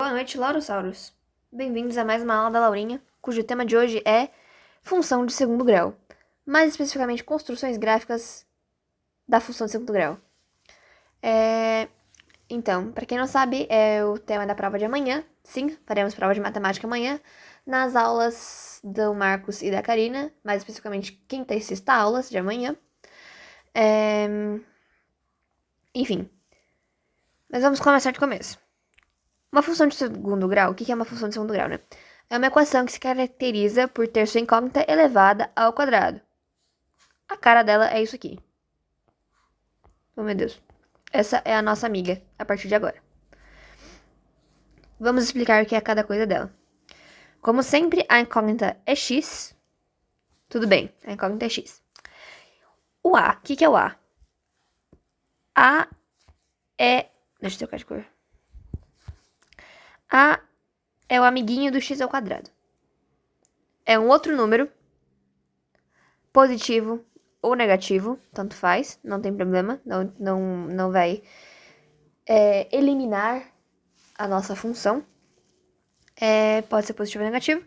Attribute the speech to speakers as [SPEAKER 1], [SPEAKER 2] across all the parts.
[SPEAKER 1] Boa noite, Laurossauros. Bem-vindos a mais uma aula da Laurinha, cujo tema de hoje é função de segundo grau, mais especificamente construções gráficas da função de segundo grau. Então, para quem não sabe, é o tema da prova de amanhã. Sim, faremos prova de matemática amanhã, nas aulas do Marcos e da Karina, mais especificamente quinta e sexta aulas de amanhã. Enfim, mas vamos começar de começo. Uma função de segundo grau, o que é uma função de segundo grau, né? É uma equação que se caracteriza por ter sua incógnita elevada ao quadrado. A cara dela é isso aqui. Oh, meu Deus. Essa é a nossa amiga, a partir de agora. Vamos explicar o que é cada coisa dela. Como sempre, a incógnita é x. Tudo bem, a incógnita é x. O A, o que é o A? A é... Deixa eu trocar de cor. A é o amiguinho do x ao quadrado. É um outro número, positivo ou negativo, tanto faz, não tem problema, não vai eliminar a nossa função. Pode ser positivo ou negativo.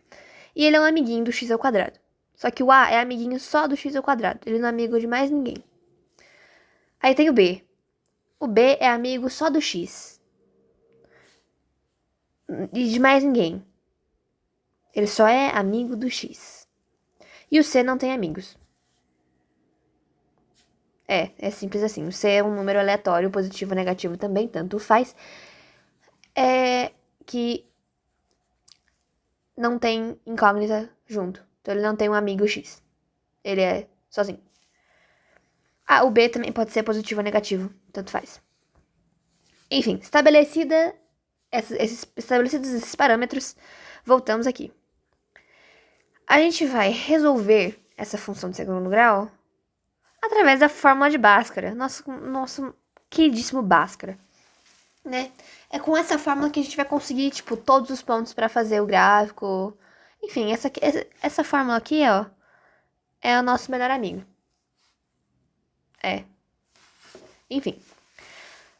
[SPEAKER 1] E ele é um amiguinho do x ao quadrado. Só que o A é amiguinho só do x ao quadrado, ele não é amigo de mais ninguém. Aí tem o B. O B é amigo só do x. E de mais ninguém. Ele só é amigo do x. E o C não tem amigos. É simples assim. O C é um número aleatório, positivo ou negativo também, tanto faz. Que não tem incógnita junto. Então ele não tem um amigo X. Ele é sozinho. O B também pode ser positivo ou negativo, tanto faz. Enfim, estabelecidos esses parâmetros, voltamos aqui. A gente vai resolver essa função de segundo grau através da fórmula de Bhaskara, nosso queridíssimo Bhaskara, né? É com essa fórmula que a gente vai conseguir, tipo, todos os pontos para fazer o gráfico. Enfim, essa fórmula aqui, ó, é o nosso melhor amigo. Enfim.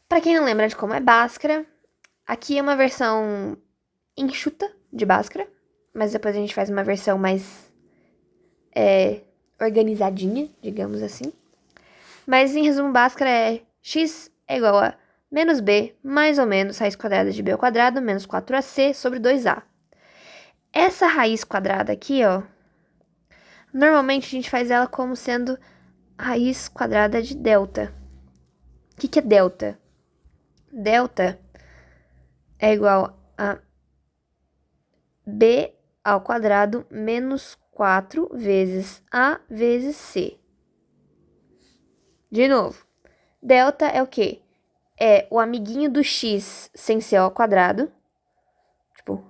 [SPEAKER 1] Para quem não lembra de como é Bhaskara, aqui é uma versão enxuta de Bhaskara, mas depois a gente faz uma versão mais organizadinha, digamos assim. Mas em resumo, Bhaskara é x é igual a menos b mais ou menos raiz quadrada de b ao quadrado menos 4ac sobre 2a. Essa raiz quadrada aqui, ó, normalmente a gente faz ela como sendo raiz quadrada de delta. O que é delta? Delta é igual a b ao quadrado menos 4 vezes a vezes c. De novo, delta é o quê? É o amiguinho do x sem ser ao quadrado. Tipo,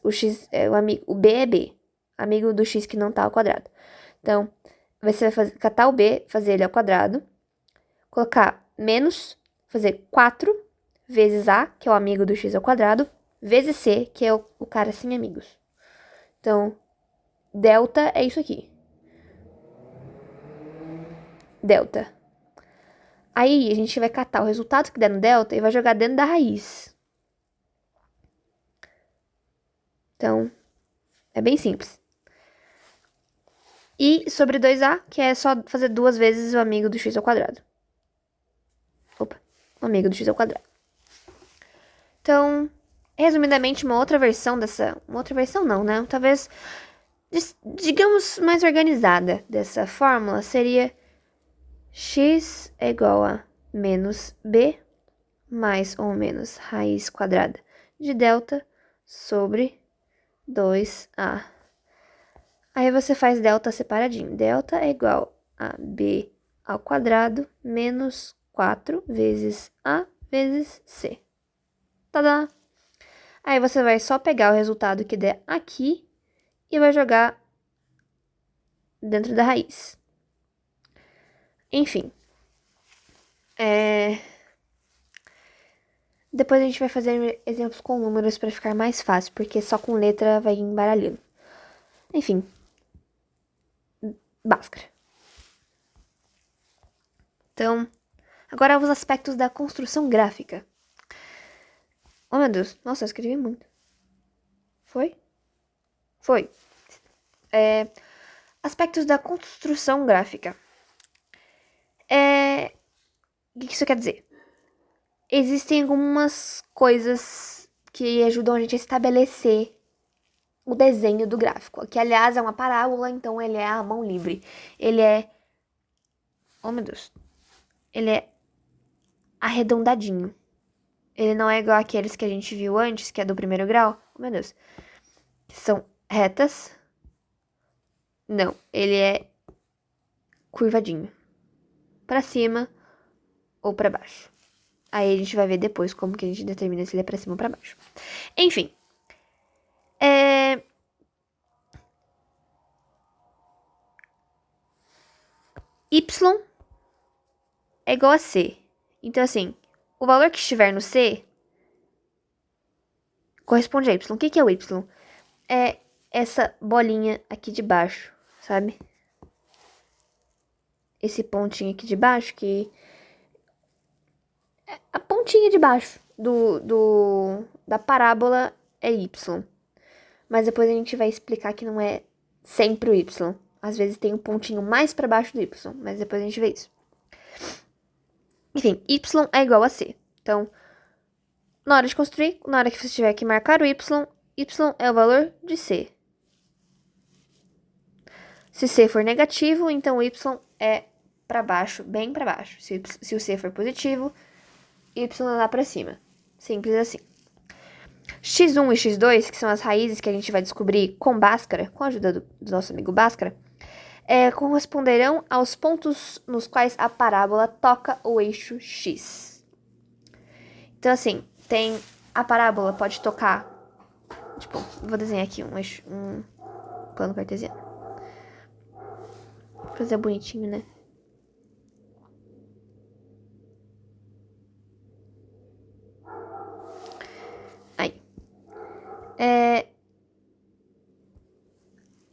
[SPEAKER 1] o x é o amigo, o b é b, amigo do x que não tá ao quadrado. Então, você vai catar o b, fazer ele ao quadrado, colocar menos, fazer 4 vezes a, que é o amigo do x ao quadrado, vezes c, que é o cara sem amigos. Então, delta é isso aqui. Delta. Aí, a gente vai catar o resultado que der no delta e vai jogar dentro da raiz. Então, é bem simples. E sobre 2a, que é só fazer 2 vezes o amigo do x ao quadrado. Opa, o amigo do x ao quadrado. Então, resumidamente, uma outra versão dessa... Uma outra versão não, né? Talvez, digamos, mais organizada dessa fórmula seria x é igual a menos b mais ou menos raiz quadrada de delta sobre 2a. Aí você faz delta separadinho. Delta é igual a b ao quadrado menos 4 vezes a vezes c. Tadá! Aí você vai só pegar o resultado que der aqui e vai jogar dentro da raiz. Enfim. Depois a gente vai fazer exemplos com números para ficar mais fácil, porque só com letra vai embaralhando. Enfim. Bhaskara. Então, agora os aspectos da construção gráfica. Oh, meu Deus. Nossa, eu escrevi muito. Foi? Foi. Aspectos da construção gráfica. O que isso quer dizer? Existem algumas coisas que ajudam a gente a estabelecer o desenho do gráfico. Que, aliás, é uma parábola, então ele é a mão livre. Ele é... Oh, meu Deus. Ele é arredondadinho. Ele não é igual aqueles que a gente viu antes, que é do primeiro grau. Oh, meu Deus. Que são retas. Não, ele é curvadinho. Pra cima ou pra baixo. Aí a gente vai ver depois como que a gente determina se ele é pra cima ou pra baixo. Enfim. Y é igual a C. Então, assim, o valor que estiver no C corresponde a Y. O que é o Y? É essa bolinha aqui de baixo, sabe? Esse pontinho aqui de baixo que... A pontinha de baixo da parábola é Y. Mas depois a gente vai explicar que não é sempre o Y. Às vezes tem um pontinho mais pra baixo do Y, mas depois a gente vê isso. Enfim, Y é igual a C. Então, na hora de construir, na hora que você tiver que marcar o Y, Y é o valor de C. Se C for negativo, então Y é pra baixo, bem pra baixo. Se o C for positivo, Y é lá pra cima. Simples assim. X1 e X2, que são as raízes que a gente vai descobrir com Bhaskara, com a ajuda do nosso amigo Bhaskara, corresponderão aos pontos nos quais a parábola toca o eixo X. Então, assim, a parábola pode tocar... Tipo, vou desenhar aqui um plano cartesiano. Vou fazer bonitinho, né? Aí.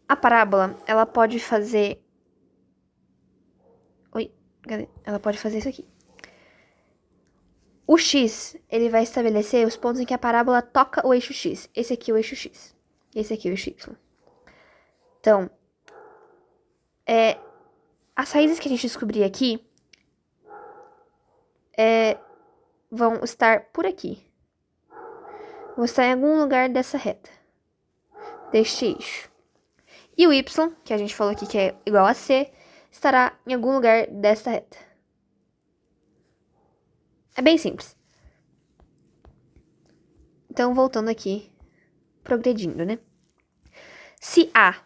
[SPEAKER 1] A parábola, ela pode fazer... Oi, cadê? Ela pode fazer isso aqui. O X, ele vai estabelecer os pontos em que a parábola toca o eixo X. Esse aqui é o eixo X. Esse aqui é o eixo Y. Então, as raízes que a gente descobrir aqui vão estar por aqui. Vão estar em algum lugar dessa reta. Deste eixo. E o Y, que a gente falou aqui que é igual a C, estará em algum lugar desta reta. É bem simples. Então, voltando aqui, progredindo, né? Se A,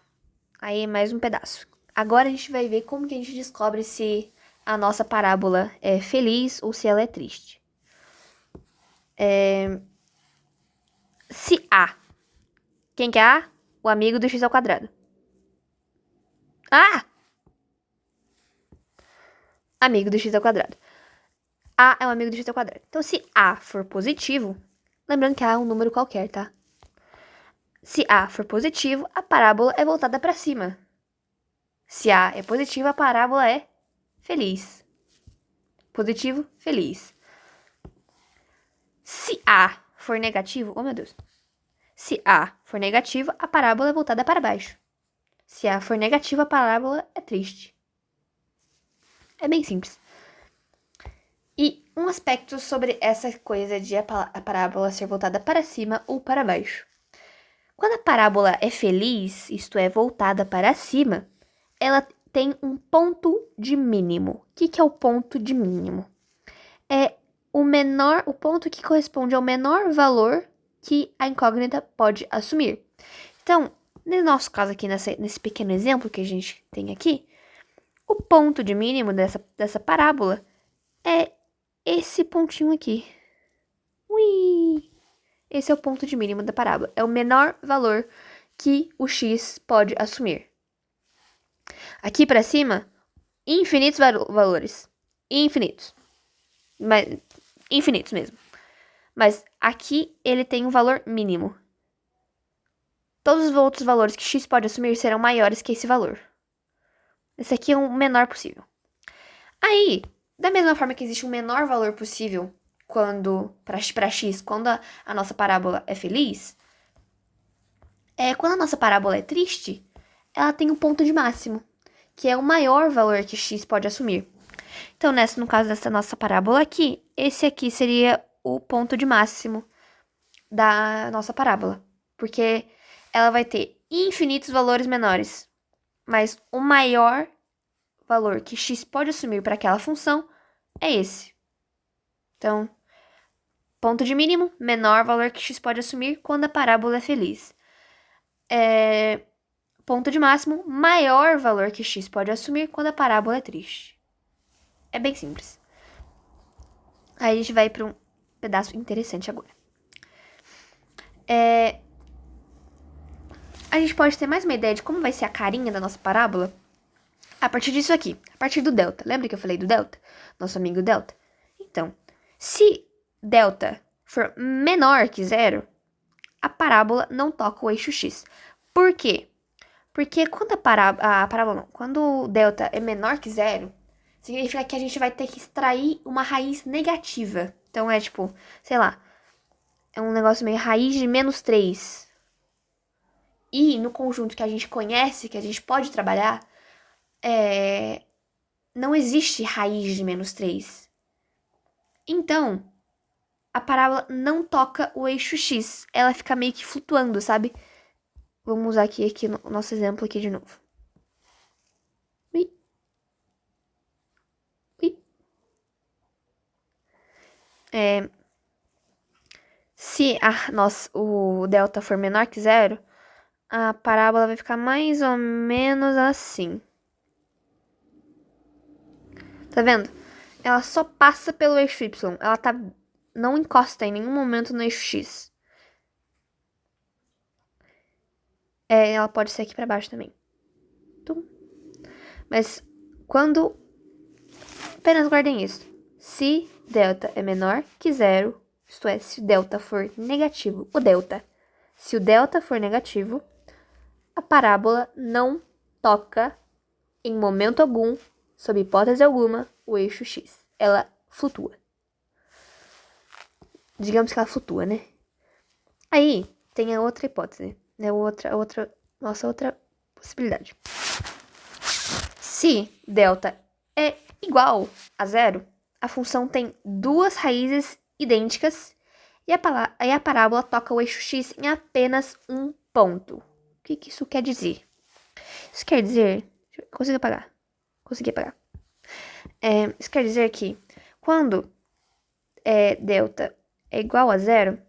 [SPEAKER 1] aí mais um pedaço. Agora a gente vai ver como que a gente descobre se a nossa parábola é feliz ou se ela é triste. Se A. Quem que é A? O amigo do x ao quadrado. Ah! Amigo do x ao quadrado. A é um amigo do x ao quadrado. Então, se A for positivo, lembrando que A é um número qualquer, tá? Se A for positivo, a parábola é voltada para cima. Se A é positivo, a parábola é feliz. Positivo, feliz. Se A for negativo, oh meu Deus. Se A for negativo, a parábola é voltada para baixo. Se A for negativo, a parábola é triste. É bem simples. E um aspecto sobre essa coisa de a parábola ser voltada para cima ou para baixo. Quando a parábola é feliz, isto é, voltada para cima, ela tem um ponto de mínimo. O que é o ponto de mínimo? É o ponto que corresponde ao menor valor que a incógnita pode assumir. Então, no nosso caso aqui, nesse pequeno exemplo que a gente tem aqui, o ponto de mínimo dessa parábola é esse pontinho aqui. Ui! Esse é o ponto de mínimo da parábola. É o menor valor que o x pode assumir. Aqui para cima, infinitos valores. Infinitos. Mas, infinitos mesmo. Mas aqui ele tem um valor mínimo. Todos os outros valores que x pode assumir serão maiores que esse valor. Esse aqui é o menor possível. Aí, da mesma forma que existe um menor valor possível para x, quando a nossa parábola é feliz, quando a nossa parábola é triste, ela tem um ponto de máximo, que é o maior valor que x pode assumir. Então, no caso dessa nossa parábola aqui, esse aqui seria o ponto de máximo da nossa parábola, porque ela vai ter infinitos valores menores, mas o maior valor que x pode assumir para aquela função é esse. Então, ponto de mínimo, menor valor que x pode assumir quando a parábola é feliz. Ponto de máximo, maior valor que x pode assumir quando a parábola é triste. É bem simples. Aí a gente vai para um pedaço interessante agora. A gente pode ter mais uma ideia de como vai ser a carinha da nossa parábola a partir disso aqui, a partir do delta. Lembra que eu falei do delta? Nosso amigo delta? Então, se delta for menor que zero, a parábola não toca o eixo x. Por quê? Porque quando quando o delta é menor que zero, significa que a gente vai ter que extrair uma raiz negativa. Então é tipo, sei lá, é um negócio meio raiz de menos 3. E no conjunto que a gente conhece, que a gente pode trabalhar, não existe raiz de menos 3. Então, a parábola não toca o eixo x. Ela fica meio que flutuando, sabe? Vamos usar aqui o nosso exemplo aqui de novo. Ui. Ui. Se o delta for menor que zero, a parábola vai ficar mais ou menos assim. Tá vendo? Ela só passa pelo eixo y. Ela não encosta em nenhum momento no eixo x. Ela pode ser aqui pra baixo também. Mas quando... Apenas guardem isso. Se delta é menor que zero, isto é, se o delta for negativo, se o delta for negativo, a parábola não toca em momento algum, sob hipótese alguma, o eixo x. Ela flutua. Digamos que ela flutua, né? Aí tem a outra hipótese, né? Nossa outra possibilidade. Se delta é igual a zero, a função tem duas raízes idênticas e a parábola toca o eixo x em apenas um ponto. O que isso quer dizer? Isso quer dizer... Consegui apagar. Isso quer dizer que quando delta é igual a zero,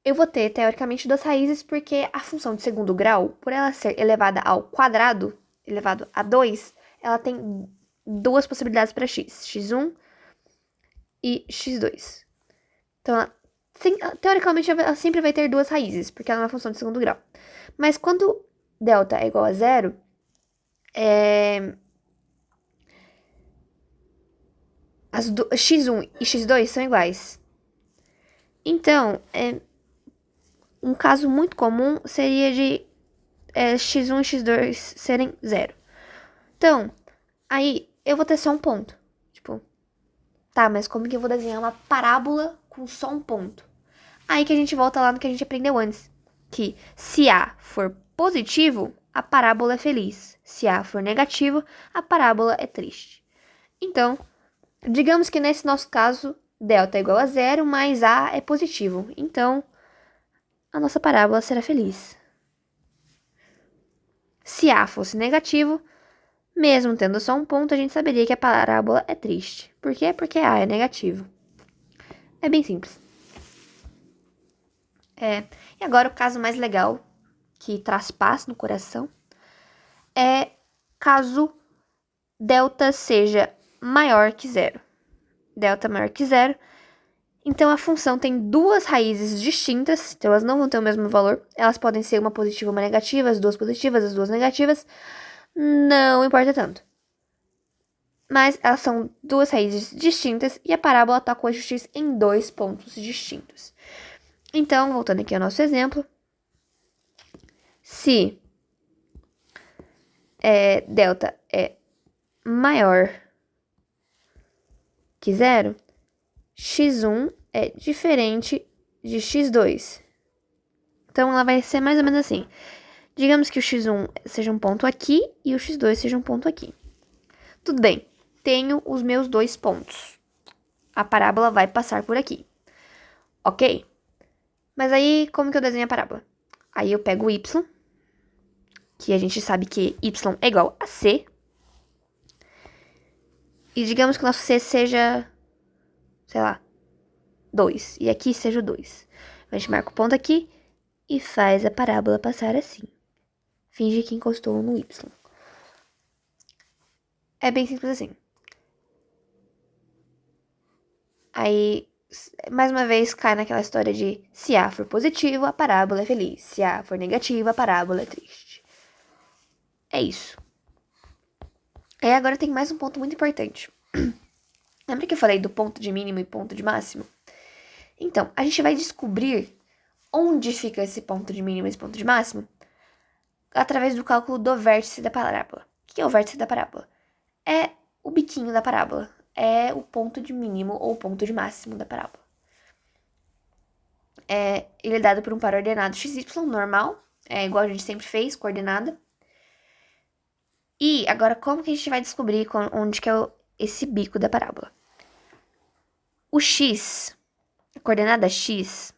[SPEAKER 1] eu vou ter, teoricamente, duas raízes, porque a função de segundo grau, por ela ser elevada ao quadrado, elevado a 2, ela tem duas possibilidades para x. x1 e x2. Então, teoricamente, ela sempre vai ter duas raízes, porque ela é uma função de segundo grau. Mas quando delta é igual a zero, x1 e x2 são iguais. Então, um caso muito comum seria de x1 e x2 serem zero. Então, aí eu vou ter só um ponto. Tipo, tá, mas como que eu vou desenhar uma parábola com só um ponto? Aí que a gente volta lá no que a gente aprendeu antes. Que se A for positivo, a parábola é feliz. Se A for negativo, a parábola é triste. Então, digamos que nesse nosso caso, delta é igual a zero, mas A é positivo. Então, a nossa parábola será feliz. Se A fosse negativo, mesmo tendo só um ponto, a gente saberia que a parábola é triste. Por quê? Porque A é negativo. É bem simples. E agora o caso mais legal, que traz paz no coração, é caso delta seja maior que zero. Delta maior que zero. Então, a função tem duas raízes distintas, então elas não vão ter o mesmo valor. Elas podem ser uma positiva e uma negativa, as duas positivas, as duas negativas. Não importa tanto. Mas elas são duas raízes distintas e a parábola toca o eixo x em dois pontos distintos. Então, voltando aqui ao nosso exemplo, se delta é maior que zero, x1 é diferente de x2. Então, ela vai ser mais ou menos assim. Digamos que o x1 seja um ponto aqui e o x2 seja um ponto aqui. Tudo bem, tenho os meus dois pontos. A parábola vai passar por aqui. Ok? Mas aí, como que eu desenho a parábola? Aí eu pego o y, que a gente sabe que y é igual a c. E digamos que o nosso c seja, sei lá, 2. E aqui seja o 2. A gente marca o ponto aqui e faz a parábola passar assim. Finge que encostou no y. É bem simples assim. Aí, mais uma vez, cai naquela história de se A for positivo, a parábola é feliz. Se A for negativo, a parábola é triste. É isso. Aí agora tem mais um ponto muito importante. Lembra que eu falei do ponto de mínimo e ponto de máximo? Então, a gente vai descobrir onde fica esse ponto de mínimo e esse ponto de máximo através do cálculo do vértice da parábola. O que é o vértice da parábola? É o biquinho da parábola. É o ponto de mínimo ou ponto de máximo da parábola. Ele é dado por um par ordenado XY normal, igual a gente sempre fez, coordenada. E agora, como que a gente vai descobrir onde que é esse bico da parábola? O x, a coordenada x,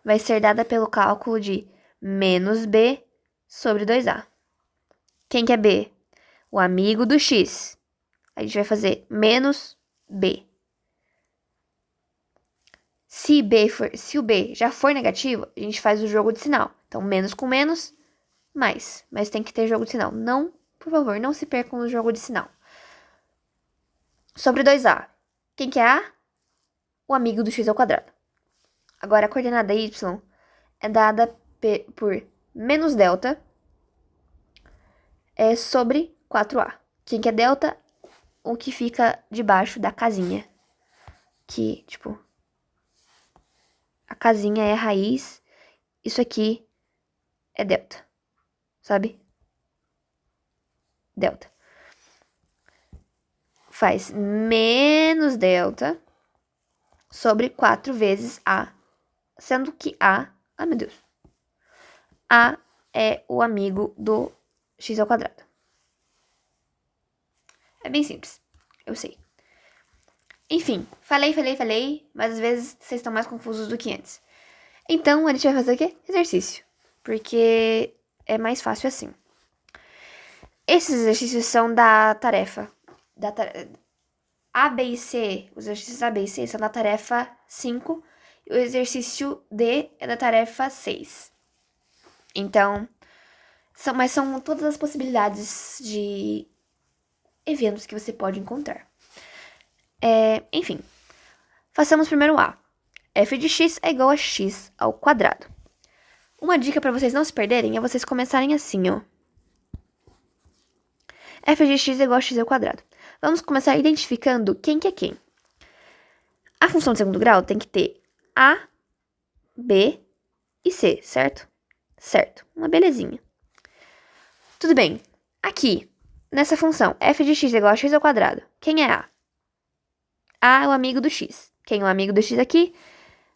[SPEAKER 1] vai ser dada pelo cálculo de menos b sobre 2a. Quem que é b? O amigo do x. A gente vai fazer menos b. Se o b já for negativo, a gente faz o jogo de sinal. Então, menos com menos, mais. Mas tem que ter jogo de sinal. Não, por favor, não se percam no jogo de sinal. Sobre 2a. Quem que é a? O amigo do x ao quadrado. Agora, a coordenada y é dada por menos delta sobre 4a. Quem que é delta? O que fica debaixo da casinha. Que, tipo, a casinha é a raiz. Isso aqui é delta. Sabe? Delta. Faz menos delta sobre 4 vezes A. Sendo que A... Ai, meu Deus. A é o amigo do x ao quadrado. É bem simples. Eu sei. Enfim, falei, mas às vezes vocês estão mais confusos do que antes. Então, a gente vai fazer o quê? Exercício. Porque é mais fácil assim. Esses exercícios são da tarefa. A, B e C, os exercícios A, B e C são da tarefa 5. E o exercício D é da tarefa 6. Então, mas são todas as possibilidades de eventos que você pode encontrar. Enfim, façamos primeiro A. F de x é igual a x ao quadrado. Uma dica para vocês não se perderem é vocês começarem assim, ó. F de x é igual a x ao quadrado. Vamos começar identificando quem que é quem. A função de segundo grau tem que ter A, B e C, certo? Certo, uma belezinha. Tudo bem, aqui, nessa função, f de x é igual a x ao quadrado, quem é A? A é o amigo do x. Quem é o amigo do x aqui?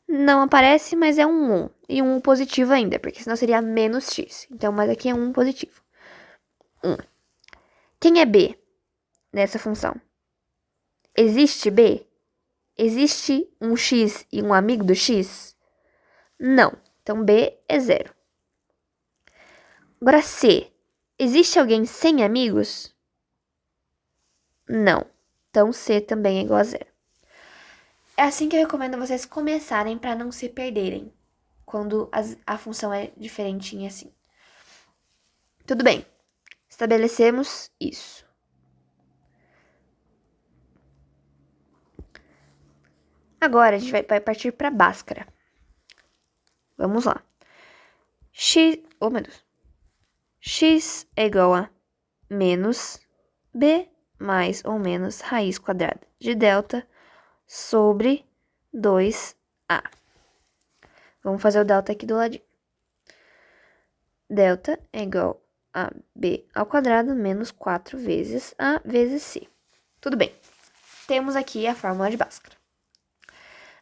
[SPEAKER 1] Não aparece, mas é um 1. E um 1 positivo ainda, porque senão seria menos x. Então, mas aqui é um 1 positivo. 1. Quem é B nessa função? Existe B? Existe um x e um amigo do x? Não. Então, B é 0. Agora, C. Existe alguém sem amigos? Não. Então, C também é igual a 0. É assim que eu recomendo vocês começarem para não se perderem quando a função é diferentinha assim. Tudo bem. Estabelecemos isso. Agora, a gente vai partir para Bhaskara. Vamos lá. Oh, meu Deus. X é igual a menos B mais ou menos raiz quadrada de delta sobre 2A. Vamos fazer o delta aqui do ladinho. Delta é igual a B ao quadrado menos 4 vezes A vezes C. Tudo bem. Temos aqui a fórmula de Bhaskara.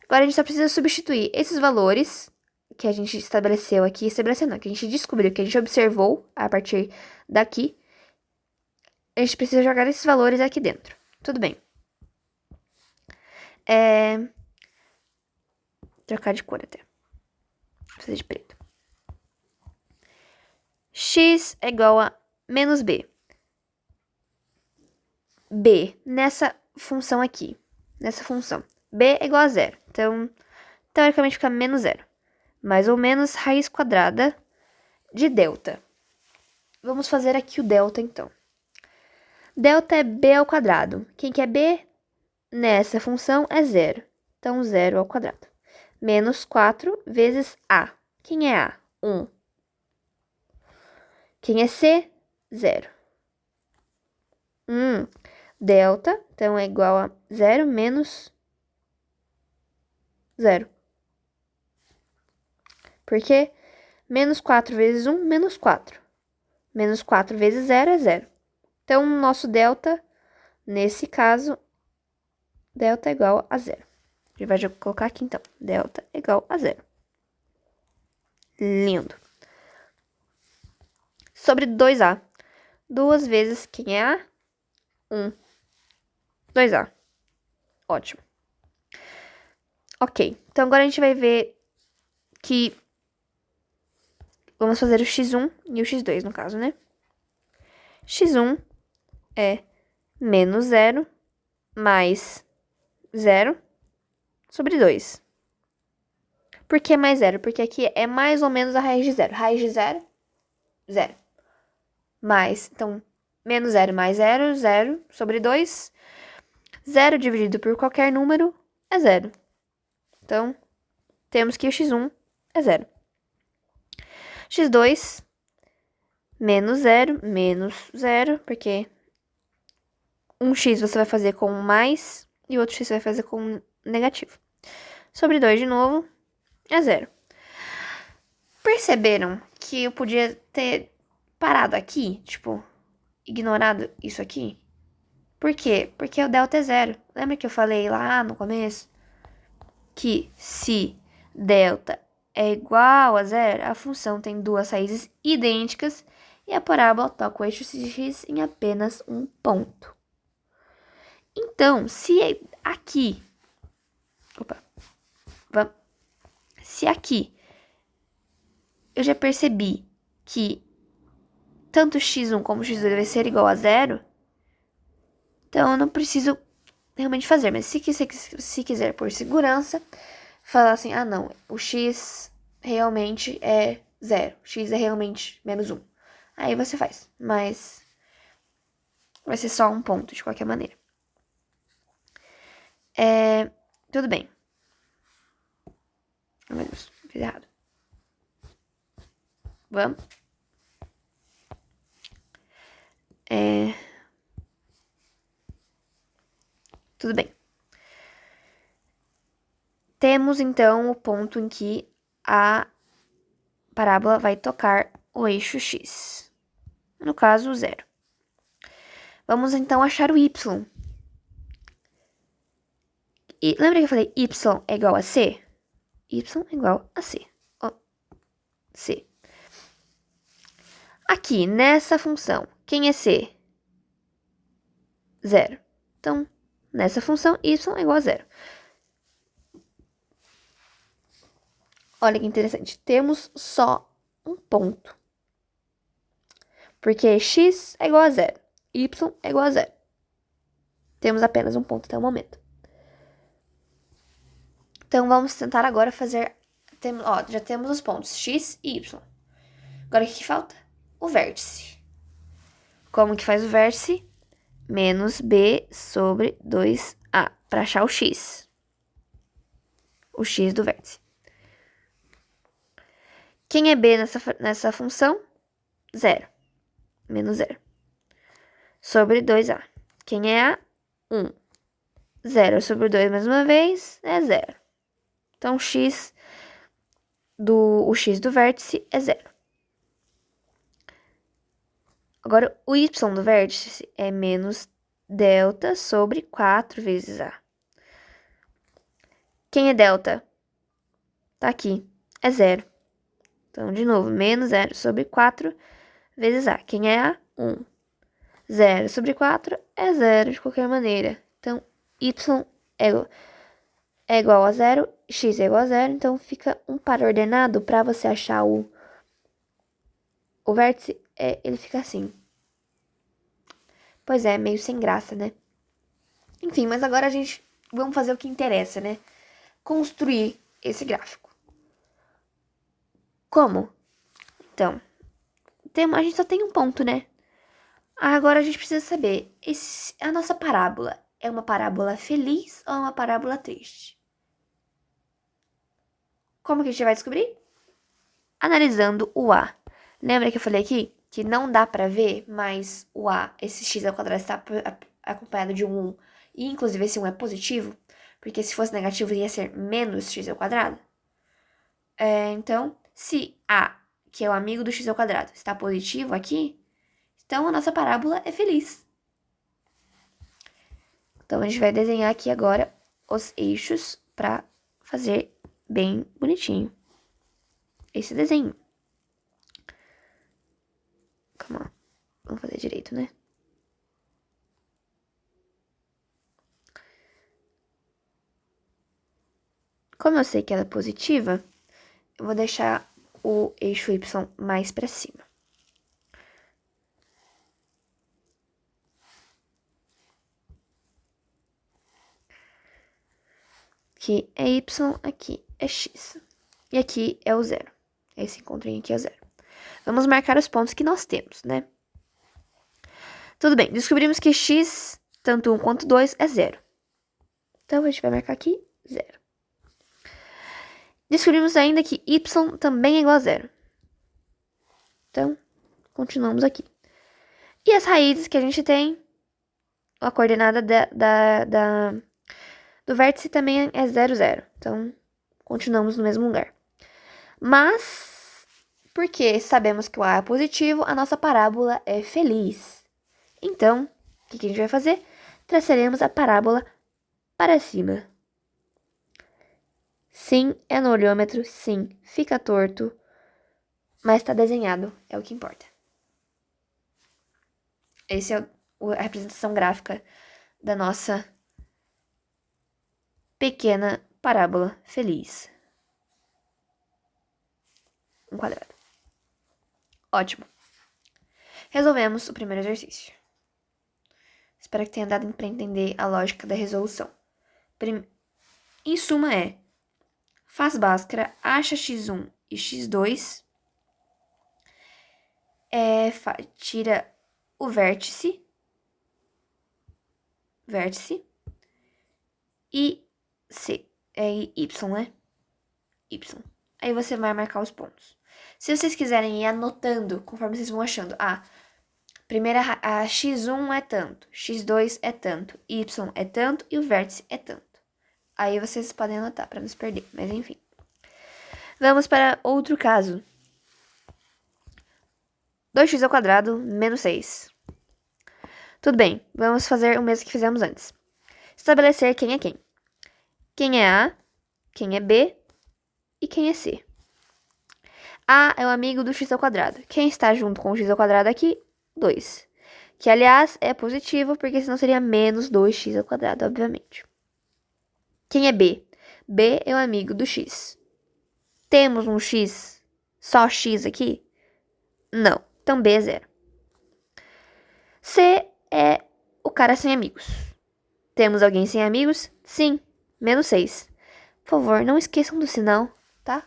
[SPEAKER 1] Agora, a gente só precisa substituir esses valores que a gente estabeleceu aqui. Estabeleceu não, que a gente descobriu, que a gente observou a partir daqui. A gente precisa jogar esses valores aqui dentro. Tudo bem. Trocar de cor até. Vou fazer de preto. X é igual a menos B. B nessa função aqui. Nessa função. B é igual a zero. Então, teoricamente fica menos zero. Mais ou menos raiz quadrada de delta. Vamos fazer aqui o delta, então. Delta é B ao quadrado. Quem que é B? Nessa função é zero. Então, zero ao quadrado. Menos 4 vezes A. Quem é A? 1. Quem é C? 0. Delta, então, é igual a 0 menos 0. Porque menos 4 vezes 1, menos 4. Menos 4 vezes 0 é 0. Então, nosso delta, nesse caso, delta é igual a 0. A gente vai colocar aqui, então. Delta é igual a 0. Lindo. Sobre 2A. 2 vezes quem é A? 1. 2A. Ótimo. Ok. Então, agora a gente vai ver que vamos fazer o x1 e o x2, no caso, né? x1 é menos 0 mais 0 sobre 2. Por que mais 0? Porque aqui é mais ou menos a raiz de 0. Raiz de 0, 0. Mais, então, menos 0 mais 0, 0 sobre 2. 0 dividido por qualquer número é 0. Então, temos que o x1 é 0. x2, menos 0, porque um x você vai fazer com mais e o outro x você vai fazer com negativo. Sobre 2 de novo, é 0. Perceberam que eu podia ter parado aqui, tipo, ignorado isso aqui? Por quê? Porque o delta é 0. Lembra que eu falei lá no começo? Que se delta é igual a 0, a função tem duas raízes idênticas e a parábola toca o eixo x em apenas um ponto. Então, se aqui... Se aqui eu já percebi que tanto x1 como x2 vai ser igual a 0, então eu não preciso realmente fazer. Mas se quiser por segurança, falar assim, ah não, o x realmente é 0, x é realmente menos 1. Aí você faz, mas vai ser só um ponto de qualquer maneira. Tudo bem. Meu Deus, fiz errado. Vamos. Tudo bem. Temos, então, o ponto em que a parábola vai tocar o eixo x. No caso, 0. Vamos, então, achar o y. E lembra que eu falei y é igual a c? Y é igual a c. Ó, c. Aqui, nessa função, quem é c? 0. Então, nessa função, y é igual a 0. Olha que interessante. Temos só um ponto. Porque x é igual a 0. Y é igual a 0. Temos apenas um ponto até o momento. Então, vamos tentar agora fazer... já temos os pontos x e y. Agora, o que falta? O vértice. Como que faz o vértice? Menos b sobre 2a. Para achar o x. O x do vértice. Quem é b nessa função? 0. Menos 0. Sobre 2a. Quem é a? 1. 0 sobre 2 mais uma vez é 0. Então, o x do vértice é 0. Agora, o y do vértice é menos delta sobre 4 vezes a. Quem é delta? Tá aqui. É 0. Então, de novo, menos 0 sobre 4 vezes A. Quem é A? 1. 0 sobre 4 é 0 de qualquer maneira. Então, Y é igual a 0, X é igual a 0. Então, fica um par ordenado para você achar o vértice. Ele fica assim. Pois é, meio sem graça, né? Enfim, mas agora vamos fazer o que interessa, né? Construir esse gráfico. Como? Então, a gente só tem um ponto, né? Agora a gente precisa saber, a nossa parábola é uma parábola feliz ou é uma parábola triste? Como que a gente vai descobrir? Analisando o A. Lembra que eu falei aqui que não dá pra ver, mas o A, esse x ao quadrado está acompanhado de um 1, e inclusive esse 1 é positivo, porque se fosse negativo ia ser menos x ao quadrado. Então, se A, que é o amigo do x ao quadrado, está positivo aqui, então a nossa parábola é feliz. Então, a gente vai desenhar aqui agora os eixos para fazer bem bonitinho esse desenho. Calma lá. Vamos fazer direito, né? Como eu sei que ela é positiva, eu vou deixar o eixo Y mais para cima. Aqui é Y, aqui é X. E aqui é o 0. Esse encontrinho aqui é o 0. Vamos marcar os pontos que nós temos, né? Tudo bem, descobrimos que X, tanto 1 quanto 2, é 0. Então, a gente vai marcar aqui 0. Descobrimos ainda que Y também é igual a 0. Então, continuamos aqui. E as raízes que a gente tem, a coordenada do vértice também é 0, 0. Então, continuamos no mesmo lugar. Mas, porque sabemos que o A é positivo, a nossa parábola é feliz. Então, o que a gente vai fazer? Traçaremos a parábola para cima. Sim, é no olhômetro, sim, fica torto, mas está desenhado, é o que importa. Essa é a representação gráfica da nossa pequena parábola feliz. Um quadrado. Ótimo. Resolvemos o primeiro exercício. Espero que tenha dado para entender a lógica da resolução. Em suma faz Bhaskara, acha x1 e x2, tira o vértice, e C, Y, né? Y. Aí você vai marcar os pontos. Se vocês quiserem ir anotando, conforme vocês vão achando, primeira, a x1 é tanto, x2 é tanto, y é tanto e o vértice é tanto. Aí vocês podem anotar para não se perder, mas enfim. Vamos para outro caso. 2x ao quadrado menos 6. Tudo bem, vamos fazer o mesmo que fizemos antes. Estabelecer quem é quem. Quem é A, quem é B e quem é C. A é o amigo do x ao quadrado. Quem está junto com o x ao quadrado aqui? 2. Que, aliás, é positivo, porque senão seria menos 2x ao quadrado, obviamente. Quem é B? B é o amigo do x. Temos um x, só x aqui? Não, então B é 0. C é o cara sem amigos. Temos alguém sem amigos? Sim, menos 6. Por favor, não esqueçam do sinal, tá?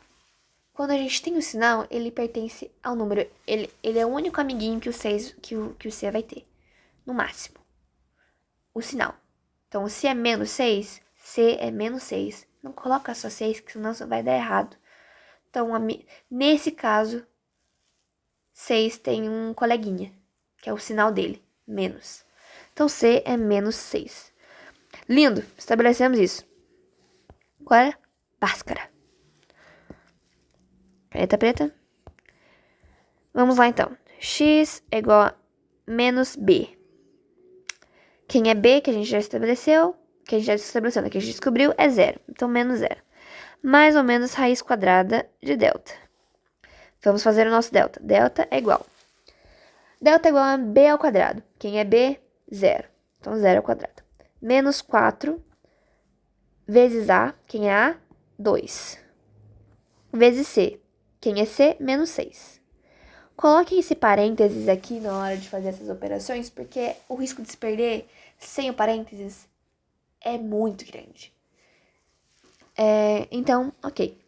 [SPEAKER 1] Quando a gente tem o sinal, ele pertence ao número. Ele é o único amiguinho que o C vai ter. No máximo. O sinal. Então, se é menos 6, C é menos 6. Não coloca só 6, que senão vai dar errado. Então, nesse caso, 6 tem um coleguinha, que é o sinal dele, menos. Então, C é menos 6. Lindo, estabelecemos isso. Agora, Bhaskara. Caneta preta. Vamos lá, então. X é igual a menos B. Quem é B, que a gente já estabeleceu? que a gente já estabeleceu, que a gente descobriu, é zero. Então, menos zero. Mais ou menos raiz quadrada de delta. Vamos fazer o nosso delta. Delta é igual. Delta é igual a b ao quadrado. Quem é b? Zero. Então, zero ao quadrado. Menos 4 vezes a. Quem é a? 2. Vezes c. Quem é c? Menos 6. Coloquem esse parênteses aqui na hora de fazer essas operações, porque o risco de se perder sem o parênteses é muito grande. Então, ok.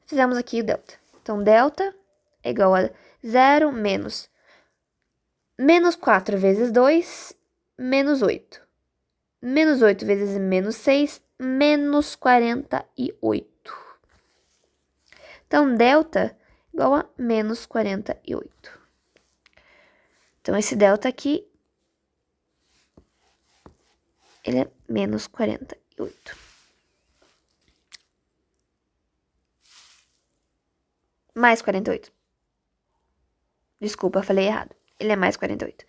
[SPEAKER 1] Fizemos aqui o delta. Então, delta é igual a 0 menos 4 vezes 2, menos 8. Menos 8 vezes menos 6, menos 48. Então, delta igual a menos 48. Então, esse delta aqui, ele é menos 48. Mais 48. Desculpa, falei errado. Ele é mais 48.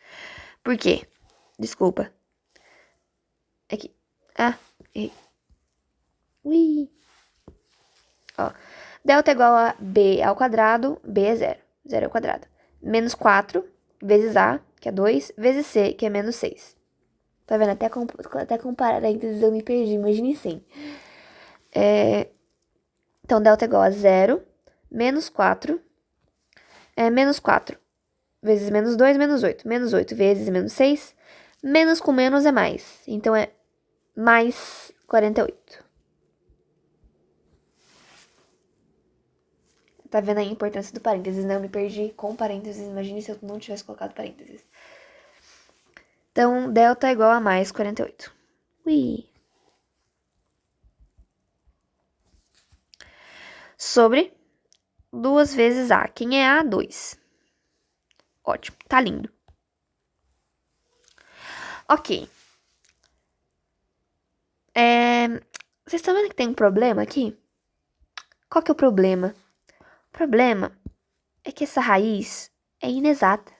[SPEAKER 1] Por quê? Desculpa. Aqui. Ah, errei. Ui. Ó. Delta é igual a b ao quadrado. B é zero. Zero ao quadrado. Menos 4 vezes a, que é 2, vezes c, que é menos 6. Tá vendo? Até com parênteses eu me perdi. Imagine sim. Então, delta é igual a 0, menos 4. Menos 4 vezes menos 2, menos 8. Menos 8 vezes menos 6. Menos com menos é mais. Então, é mais 48. Tá vendo aí a importância do parênteses, né? Eu me perdi com parênteses. Imagine se eu não tivesse colocado parênteses. Então, delta é igual a mais 48. Ui. Sobre 2 vezes a. Quem é a? 2. Ótimo, tá lindo. Ok. Vocês estão vendo que tem um problema aqui? Qual que é o problema? O problema é que essa raiz é inexata.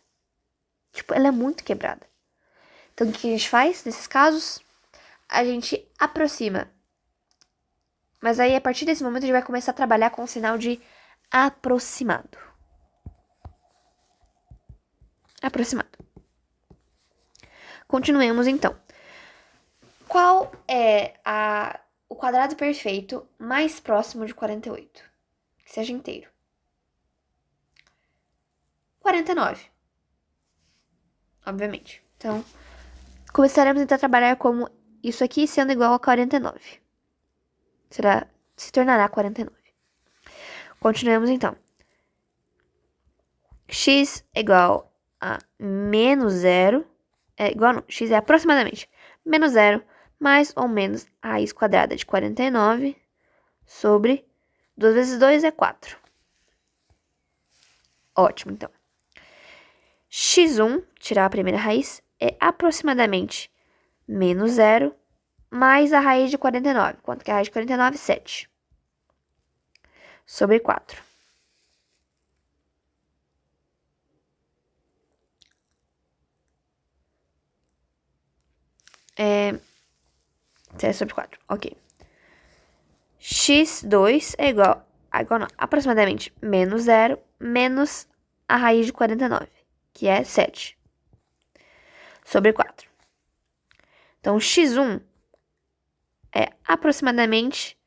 [SPEAKER 1] Tipo, ela é muito quebrada. Então, o que a gente faz nesses casos? A gente aproxima. Mas aí, a partir desse momento, a gente vai começar a trabalhar com o sinal de aproximado. Aproximado. Continuemos, então. Qual é o quadrado perfeito mais próximo de 48? Que seja inteiro. 49. Obviamente. Então, começaremos então a trabalhar como isso aqui sendo igual a 49. Se tornará 49. Continuemos então. X é igual a menos 0. X é aproximadamente menos 0 mais ou menos a raiz quadrada de 49 sobre 2 vezes 2 é 4. Ótimo, então. x1, tirar a primeira raiz, é aproximadamente menos 0 mais a raiz de 49. Quanto que é a raiz de 49? 7. Sobre 4. É 7 sobre 4. Ok. x2 é igual não, aproximadamente menos 0 menos a raiz de 49, que é 7. Sobre 4. Então, x1 é aproximadamente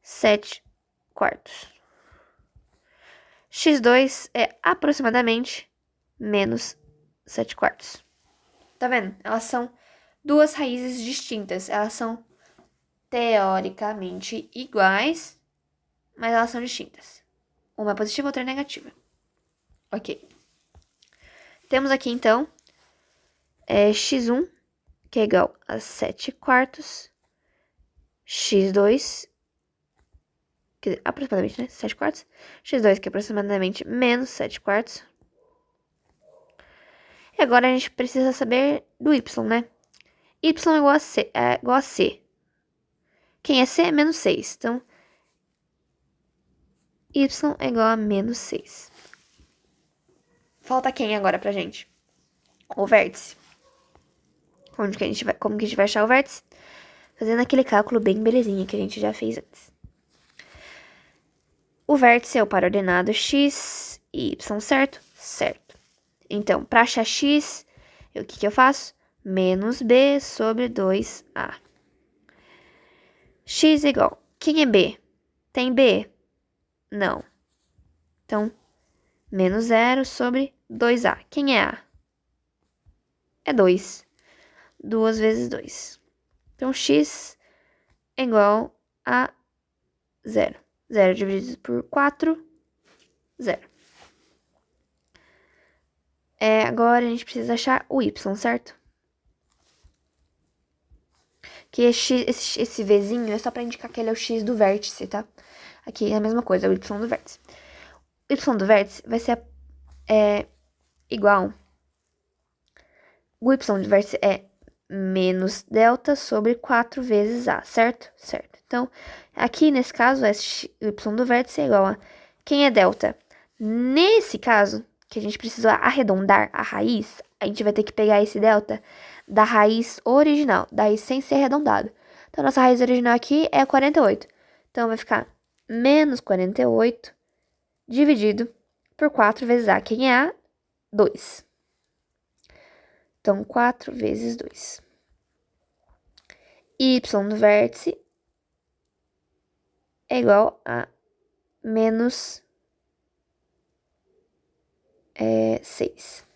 [SPEAKER 1] 7 quartos. x2 é aproximadamente menos 7 quartos. Tá vendo? Elas são duas raízes distintas. Elas são teoricamente iguais, mas elas são distintas. Uma é positiva, outra é negativa. Ok. Temos aqui, então, x1, que é igual a 7 quartos, x2, quer dizer, aproximadamente, né? 7 quartos, x2, que é aproximadamente menos 7 quartos. E agora a gente precisa saber do y, né? Y é igual a C. Quem é C é menos 6. Então, y é igual a menos 6. Falta quem agora pra gente? O vértice. Como que a gente vai achar o vértice? Fazendo aquele cálculo bem belezinha que a gente já fez antes. O vértice é o par ordenado x e y, certo? Certo. Então, para achar x, o que eu faço? Menos b sobre 2a. X é igual. Quem é b? Tem b? Não. Então, menos 0 sobre 2a. Quem é a? É 2. 2 vezes 2. Então, x é igual a 0. 0 dividido por 4, 0. Agora a gente precisa achar o y, certo? Que esse Vzinho é só pra indicar que ele é o x do vértice, tá? Aqui é a mesma coisa, o y do vértice. O y do vértice vai ser igual. O y do vértice é menos delta sobre 4 vezes a, certo? Certo. Então, aqui nesse caso, o y do vértice é igual a... Quem é delta? Nesse caso, que a gente precisa arredondar a raiz, a gente vai ter que pegar esse delta da raiz original, da raiz sem ser arredondado. Então, nossa raiz original aqui é 48. Então, vai ficar menos 48 dividido por 4 vezes a. Quem é a? 2. Então, 4 vezes 2. Y do vértice é igual a menos 6.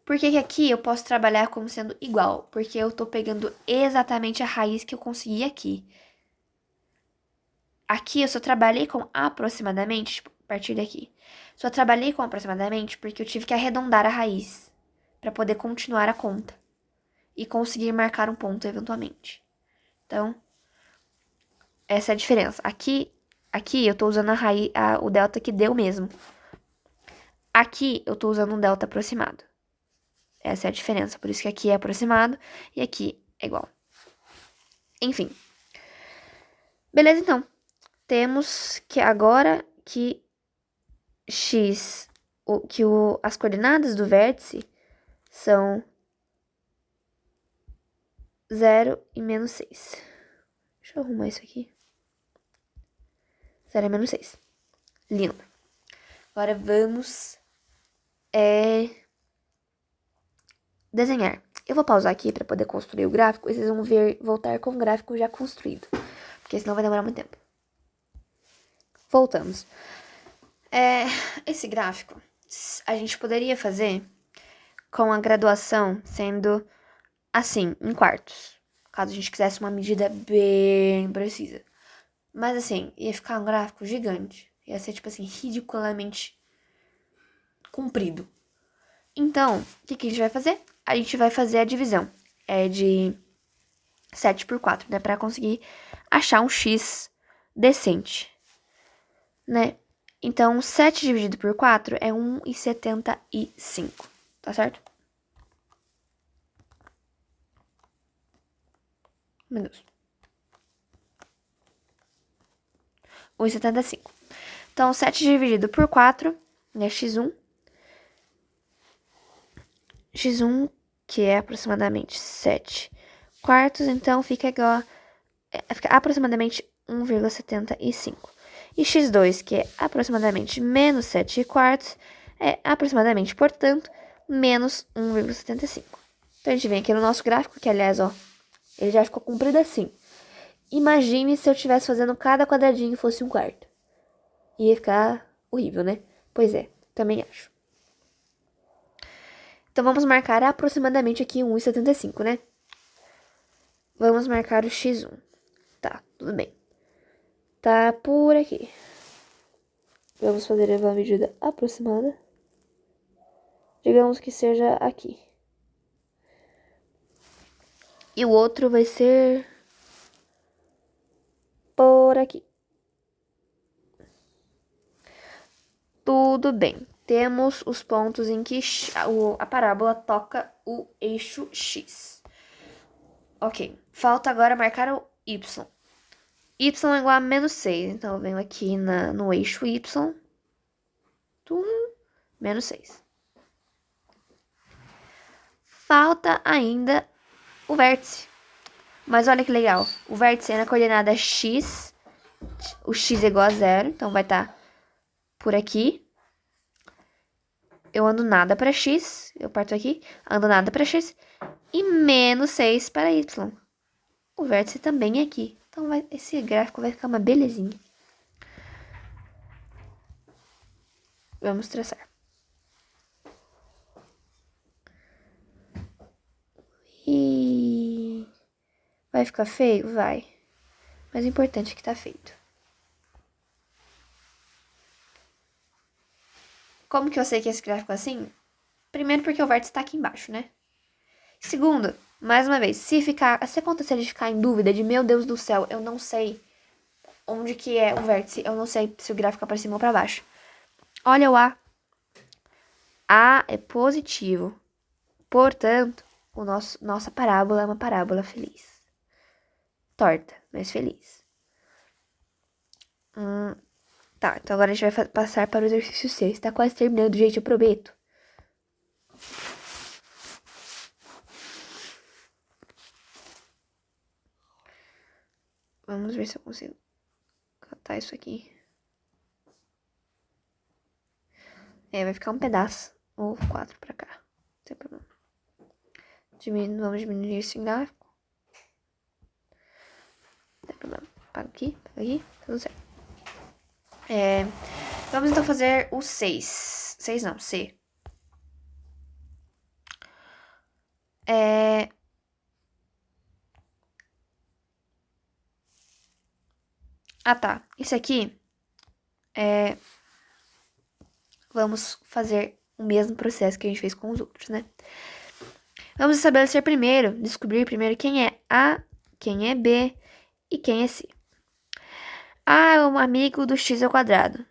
[SPEAKER 1] Por que aqui eu posso trabalhar como sendo igual? Porque eu tô pegando exatamente a raiz que eu consegui aqui. Aqui eu só trabalhei com aproximadamente, tipo, a partir daqui. Só trabalhei com aproximadamente porque eu tive que arredondar a raiz para poder continuar a conta e conseguir marcar um ponto eventualmente. Então, essa é a diferença. Aqui eu tô usando o delta que deu mesmo. Aqui eu tô usando um delta aproximado. Essa é a diferença. Por isso que aqui é aproximado e aqui é igual. Enfim. Beleza, então. Temos que agora que as coordenadas do vértice são 0 e menos 6. Deixa eu arrumar isso aqui. 0 e menos 6. Lindo. Agora vamos desenhar. Eu vou pausar aqui para poder construir o gráfico e vocês vão voltar com o gráfico já construído. Porque senão vai demorar muito tempo. Voltamos. Esse gráfico a gente poderia fazer com a graduação sendo assim, em quartos. Caso a gente quisesse uma medida bem precisa. Mas assim, ia ficar um gráfico gigante. Ia ser, tipo assim, ridiculamente comprido. Então, o que a gente vai fazer? A gente vai fazer a divisão. É de 7 por 4, né? Pra conseguir achar um x decente, né? Então, 7 dividido por 4 é 1,75, tá certo? Meu Deus. 1,75. Então, 7 dividido por 4 é x1. X1, que é aproximadamente 7 quartos, então fica igual fica aproximadamente 1,75. E x2, que é aproximadamente menos 7 quartos, é aproximadamente, portanto, menos 1,75. Então, a gente vem aqui no nosso gráfico, que, aliás, ó, ele já ficou comprido assim. Imagine se eu estivesse fazendo cada quadradinho e fosse um quarto. Ia ficar horrível, né? Pois é, também acho. Então, vamos marcar aproximadamente aqui 1,75, né? Vamos marcar o x1. Tá, tudo bem. Tá por aqui. Vamos fazer uma medida aproximada. Digamos que seja aqui. E o outro vai ser por aqui. Tudo bem. Temos os pontos em que a parábola toca o eixo X. Ok. Falta agora marcar o Y. Y é igual a menos 6. Então, eu venho aqui no eixo Y. Menos 6. Falta ainda o vértice. Mas olha que legal. O vértice é na coordenada x. O x é igual a 0. Então vai estar por aqui. Eu ando nada para x. Eu parto aqui. Ando nada para x. E menos 6 para y. O vértice também é aqui. Então esse gráfico vai ficar uma belezinha. Vamos traçar. E vai ficar feio? Vai. Mas o importante é que tá feito. Como que eu sei que esse gráfico é assim? Primeiro porque o vértice tá aqui embaixo, né? Segundo, mais uma vez, se acontecer de ficar em dúvida de meu Deus do céu, eu não sei onde que é o vértice, eu não sei se o gráfico é pra cima ou pra baixo. Olha o A. A é positivo. Portanto, nossa parábola é uma parábola feliz. Torta, mas feliz. Tá, então agora a gente vai passar para o exercício 6. Tá quase terminando, gente, eu prometo. Vamos ver se eu consigo catar isso aqui. Vai ficar um pedaço. Ou 4 pra cá. Não tem problema. Vamos diminuir esse gráfico. Não tem problema. Paga aqui, tudo certo. Vamos então fazer o 6. 6 não, C. Ah, tá. Isso aqui vamos fazer o mesmo processo que a gente fez com os outros, né? Vamos descobrir primeiro quem é A, quem é B e quem é C. A é um amigo do x ao quadrado.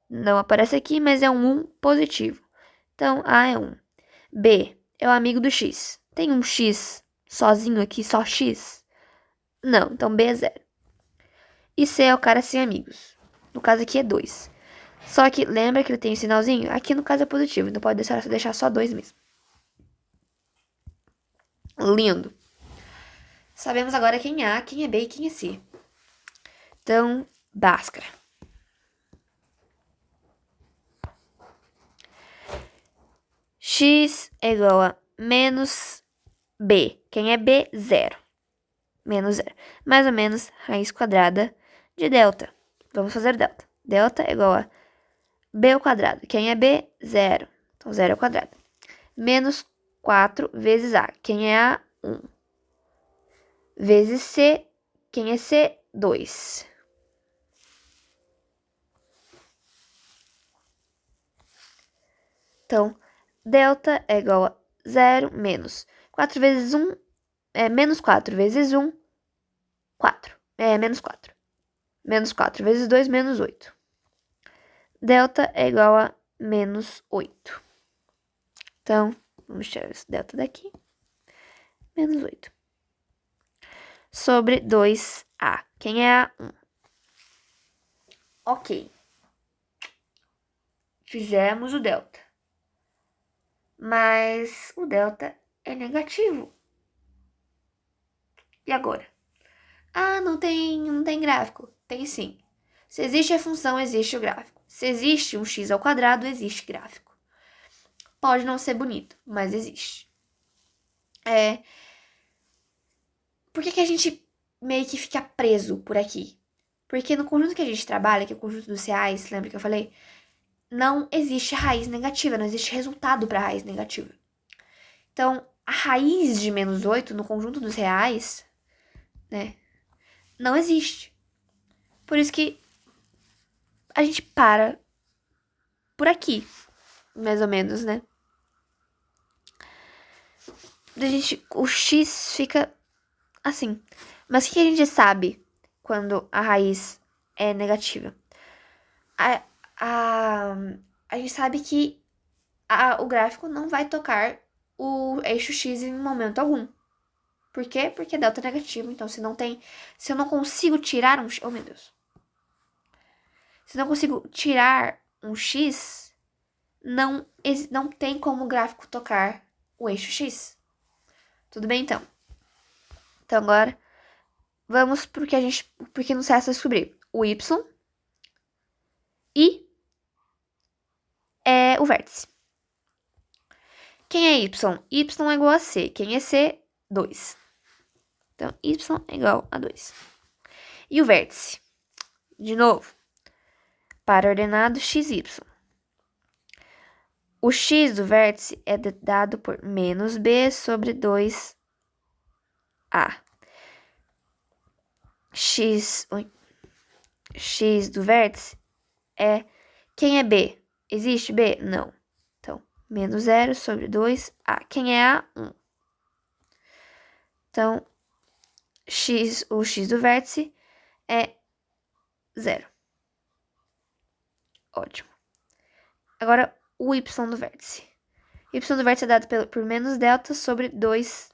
[SPEAKER 1] Não aparece aqui, mas é um 1 positivo. Então, A é 1. B é o amigo do x. Tem um x sozinho aqui, só x? Não, então B é 0. E C é o cara sem amigos. No caso aqui é 2. Só que lembra que ele tem um sinalzinho? Aqui no caso é positivo, então pode deixar só 2 mesmo. Lindo. Sabemos agora quem é A, quem é B e quem é C. Então, Bhaskara. X é igual a menos B. Quem é B? 0. Menos 0. Mais ou menos raiz quadrada de delta. Vamos fazer delta. Delta é igual a B ao quadrado. Quem é B? 0. Então, 0 ao quadrado. Menos 4 vezes A. Quem é A? 1. Vezes C. Quem é C? 2. Então, delta é igual a 0 menos 4 vezes 1 menos 4 vezes 1, 4. Menos 4. Menos 4 vezes 2, menos 8. Delta é igual a menos 8. Então, vamos tirar esse delta daqui. Menos 8. Sobre 2A. Quem é A? 1. Ok. Fizemos o delta. Mas o delta é negativo. E agora? Ah, não tem gráfico. Tem sim. Se existe a função, existe o gráfico. Se existe um x ao quadrado, existe gráfico. Pode não ser bonito, mas existe. Por que a gente meio que fica preso por aqui? Porque no conjunto que a gente trabalha, que é o conjunto dos reais, lembra que eu falei? Não existe raiz negativa, não existe resultado para raiz negativa. Então, a raiz de menos 8 no conjunto dos reais, né, não existe. Por isso que a gente para por aqui, mais ou menos, né? O x fica assim. Mas o que a gente sabe quando a raiz é negativa? A gente sabe que o gráfico não vai tocar o eixo x em momento algum. Por quê? Porque é delta negativo. Então, se eu não consigo tirar um x... Oh, meu Deus. Se eu não consigo tirar um x, não tem como o gráfico tocar o eixo x. Tudo bem, então? Então, agora, vamos porque nos resta descobrir o y e o vértice. Quem é y? Y é igual a c. Quem é c? 2. Então, y é igual a 2. E o vértice? De novo, par ordenado xy. O x do vértice é dado por menos b sobre 2a. X do vértice é... Quem é b? Existe b? Não. Então, menos 0 sobre 2a. Quem é a? 1. Então, o x do vértice é 0. Ótimo. Agora, o y do vértice. Y do vértice é dado por menos delta sobre 2...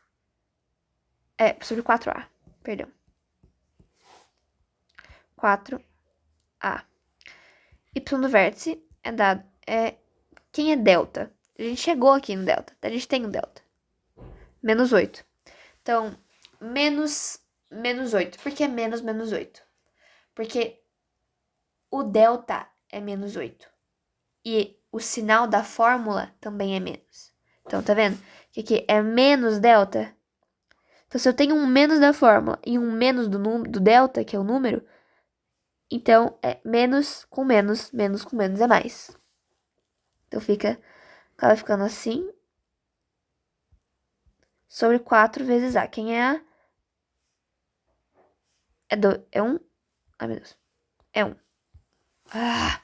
[SPEAKER 1] sobre 4a. Perdão. 4a. Y do vértice é dado... Quem é delta? A gente chegou aqui no delta. A gente tem um delta. Menos 8. Então, menos 8. Por que menos 8? Porque o delta é menos 8. E o sinal da fórmula também é menos. Então, tá vendo? Que aqui é menos delta. Então, se eu tenho um menos da fórmula e um menos do delta, que é o número, então é menos com menos é mais. Então, acaba ficando assim. Sobre 4 vezes a. Quem é a? É 1? Ai, meu Deus. É 1. Ah!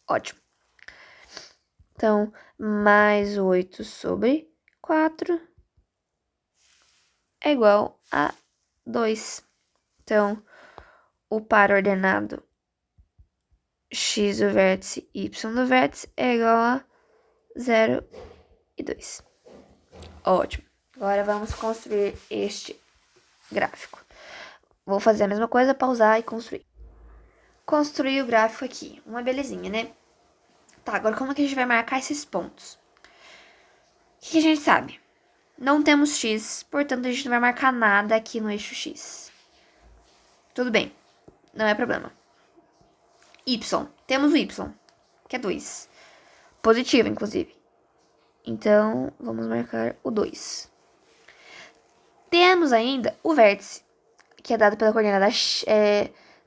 [SPEAKER 1] Ótimo. Então, mais 8 sobre 4 é igual a 2. Então, o par ordenado x do vértice e y do vértice é igual a 0 e 2. Ótimo. Agora vamos construir este gráfico. Vou fazer a mesma coisa, pausar e construir. Construir o gráfico aqui. Uma belezinha, né? Tá, agora como é que a gente vai marcar esses pontos? O que a gente sabe? Não temos x, portanto a gente não vai marcar nada aqui no eixo x. Tudo bem, não é problema. Y, temos o y, que é 2. Positivo, inclusive. Então, vamos marcar o 2. Temos ainda o vértice, que é dado pela coordenada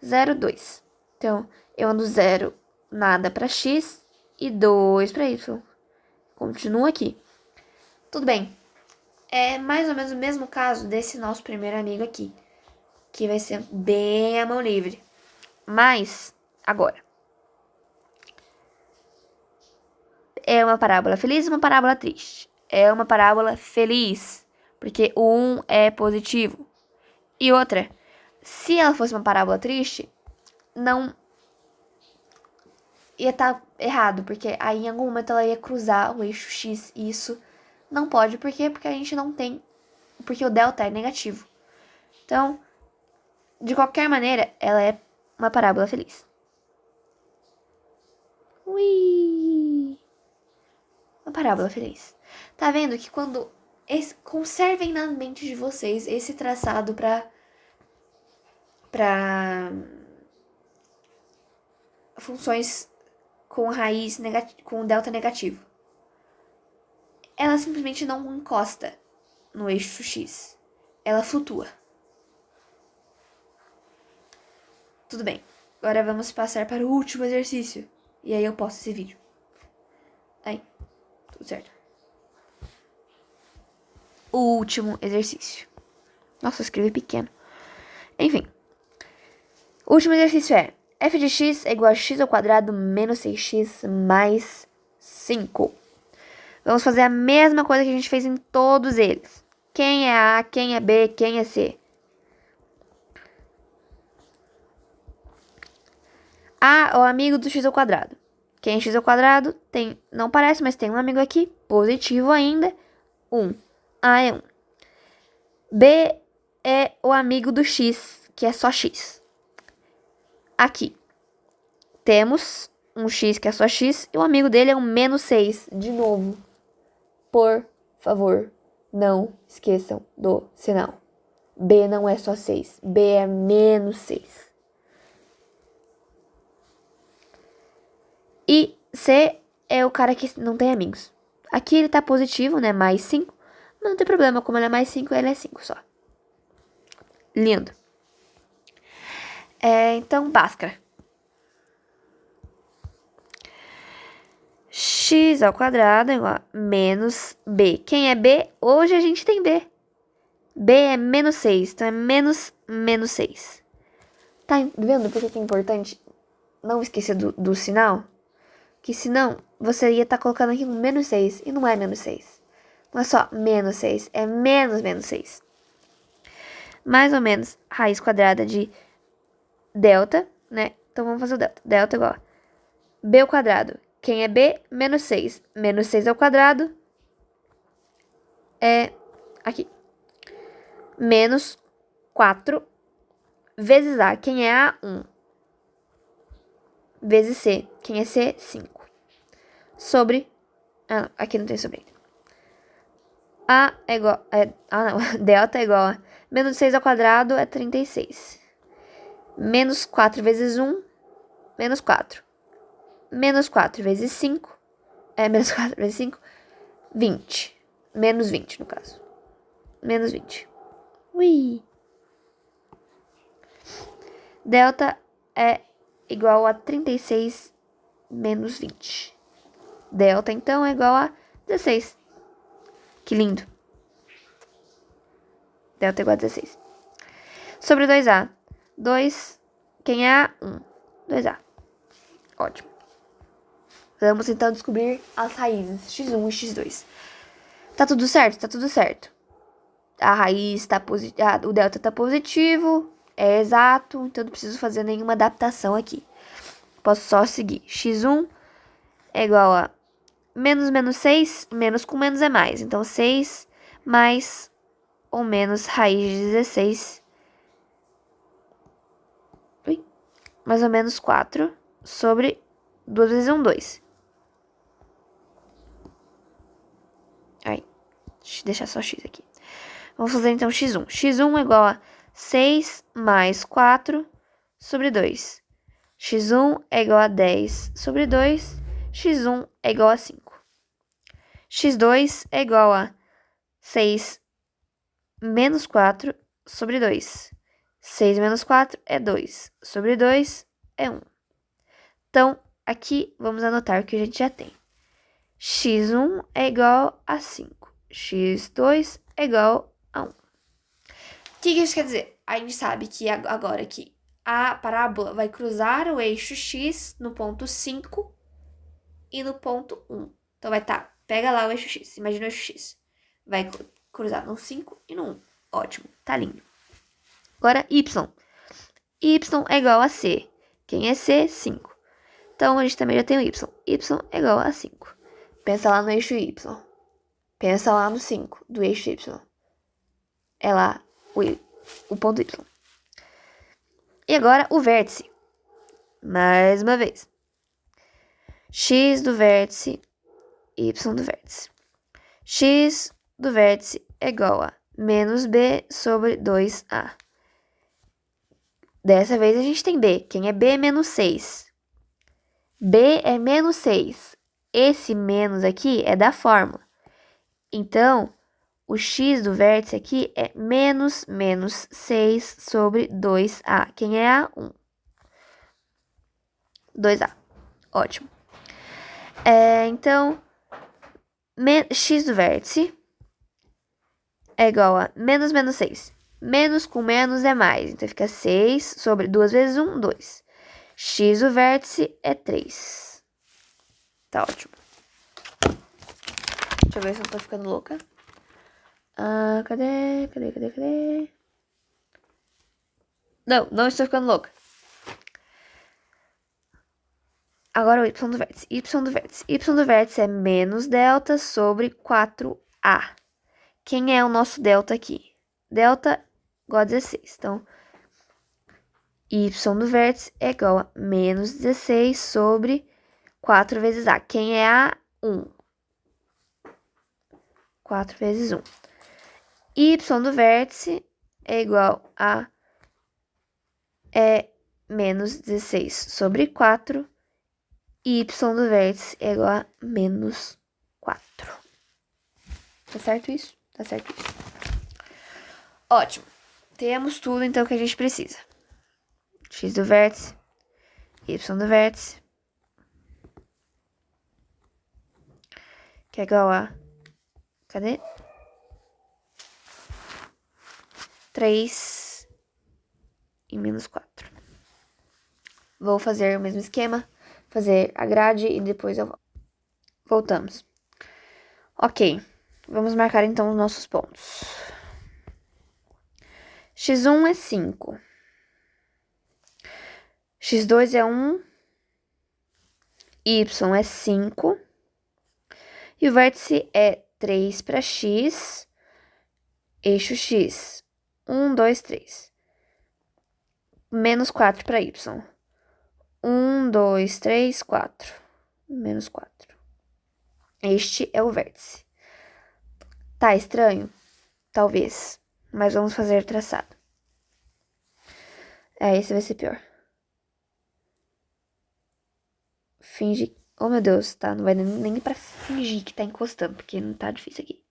[SPEAKER 1] 0, 2. Então, eu ando 0, nada para x e 2 para y. Continua aqui. Tudo bem. É mais ou menos o mesmo caso desse nosso primeiro amigo aqui, que vai ser bem a mão livre. Mas, agora, é uma parábola feliz e uma parábola triste. É uma parábola feliz, porque o 1 é positivo. E outra, se ela fosse uma parábola triste, não ia estar errado, porque aí em algum momento ela ia cruzar o eixo X, e isso não pode. Por quê? Porque a gente não tem, porque o delta é negativo. Então, de qualquer maneira, ela é uma parábola feliz. Ui! Uma parábola feliz. Tá vendo que quando... conservem na mente de vocês esse traçado pra funções com raiz com delta negativo. Ela simplesmente não encosta no eixo X. Ela flutua. Tudo bem. Agora vamos passar para o último exercício. E aí eu posto esse vídeo. Aí. Tudo certo. O último exercício. Nossa, eu escrevi pequeno. Enfim. O último exercício é: f de x é igual a x ao quadrado menos 6x mais 5. Vamos fazer a mesma coisa que a gente fez em todos eles. Quem é A, quem é B, quem é C? A é o amigo do x ao quadrado. Quem é x ao quadrado tem, não parece, mas tem um amigo aqui, positivo ainda, 1. A é 1. B é o amigo do x, que é só x. Aqui temos um x que é só x, e o amigo dele é um menos 6. De novo, por favor, não esqueçam do sinal. B não é só 6, B é menos 6. E C é o cara que não tem amigos. Aqui ele tá positivo, né? Mais 5. Mas não tem problema, como ele é mais 5, ele é 5 só. Lindo. Então, Bhaskara. X ao quadrado é igual a menos B. Quem é B? Hoje a gente tem B. B é menos 6, então é menos 6. Tá vendo por que é importante não esquecer do sinal? Que senão você ia estar colocando aqui um menos 6 e não é menos 6. Não é só menos 6, é menos 6. Mais ou menos raiz quadrada de delta, né? Então vamos fazer o delta. Delta é igual a B ao quadrado. Quem é B? Menos 6. Menos 6 ao quadrado é aqui. Menos 4 vezes A. Quem é A? 1. Vezes C. Quem é C? 5. Sobre... Ah, não. Aqui não tem sobre. A é igual... não. Delta é igual a... Menos 6 ao quadrado é 36. Menos 4 vezes 1, menos 4. Menos 4 vezes 5, menos 4 vezes 5, 20. Menos 20, no caso. Menos 20. Ui. Delta é igual a 36 menos 20. Delta, então, é igual a 16. Que lindo. Delta é igual a 16. Sobre 2A. 2, quem é A? 1. 2A. Ótimo. Vamos então descobrir as raízes x1 e x2. Tá tudo certo? Tá tudo certo. A raiz tá positiva, o delta tá positivo, é exato, então não preciso fazer nenhuma adaptação aqui. Posso só seguir. x1 é igual a menos 6, menos com menos é mais. Então, 6 mais ou menos raiz de 16. Mais ou menos 4 sobre 2 vezes 1, 2. Aí, deixa eu deixar só x aqui. Vamos fazer então x1. x1 é igual a 6 mais 4 sobre 2. x1 é igual a 10 sobre 2. x1 é igual a 5. x2 é igual a 6 menos 4 sobre 2. 6 menos 4 é 2. Sobre 2 é 1. Então, aqui vamos anotar o que a gente já tem. x1 é igual a 5. x2 é igual a 1. O que isso quer dizer? A gente sabe que agora que a parábola vai cruzar o eixo x no ponto 5 e no ponto 1. Então vai estar, pega lá o eixo x, imagina o eixo x. Vai cruzar no 5 e no 1. Ótimo, tá lindo. Agora y. Y é igual a c. Quem é c? 5. Então a gente também já tem o y. Y é igual a 5. Pensa lá no eixo y. Pensa lá no 5 do eixo y. É lá o ponto y. E agora o vértice. Mais uma vez. X do vértice, y do vértice. X do vértice é igual a menos b sobre 2a. Dessa vez a gente tem b. Quem é b é menos 6. B é menos 6. Esse menos aqui é da fórmula. Então, o x do vértice aqui é menos 6 sobre 2a. Quem é a? 1. 2a. Ótimo. Então, x do vértice é igual a menos 6. Menos com menos é mais. Então, fica 6 sobre 2 vezes 1, 2. X do vértice é 3. Tá ótimo. Deixa eu ver se eu não tô ficando louca. Cadê? Não estou ficando louca. Agora o y do vértice. Y do vértice. Y do vértice é menos delta sobre 4a. Quem é o nosso delta aqui? Delta igual a 16. Então, y do vértice é igual a menos 16 sobre 4 vezes A. Quem é A? 1. 4 vezes 1. Y do vértice é igual a menos 16 sobre 4. Y do vértice é igual a menos 4. Tá certo isso? Tá certo isso. Ótimo. Temos tudo, então, que a gente precisa. X do vértice, Y do vértice, que é igual a... Cadê? 3 e menos 4. Vou fazer o mesmo esquema, fazer a grade e depois eu volto. Voltamos. Ok, vamos marcar então os nossos pontos. X1 é 5. X2 é 1. Y é 5. E o vértice é 3 para X, eixo X. 1, 2, 3. Menos 4 para Y. 1, 2, 3, 4. Menos 4. Este é o vértice. Tá estranho? Talvez. Mas vamos fazer traçado. Esse vai ser pior. Fingir. Oh, meu Deus, tá? Não vai nem pra fingir que tá encostando, porque não tá difícil aqui.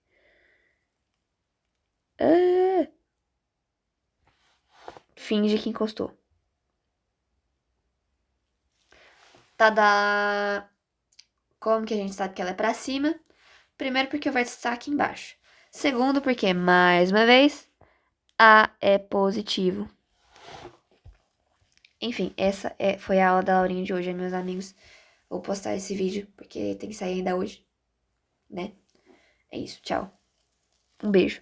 [SPEAKER 1] Finge que encostou. Tadá! Como que a gente sabe que ela é pra cima? Primeiro, porque o vértice está aqui embaixo. Segundo, porque, mais uma vez, A é positivo. Enfim, essa foi a aula da Laurinha de hoje, meus amigos. Vou postar esse vídeo, porque tem que sair ainda hoje, né? É isso, tchau. Um beijo.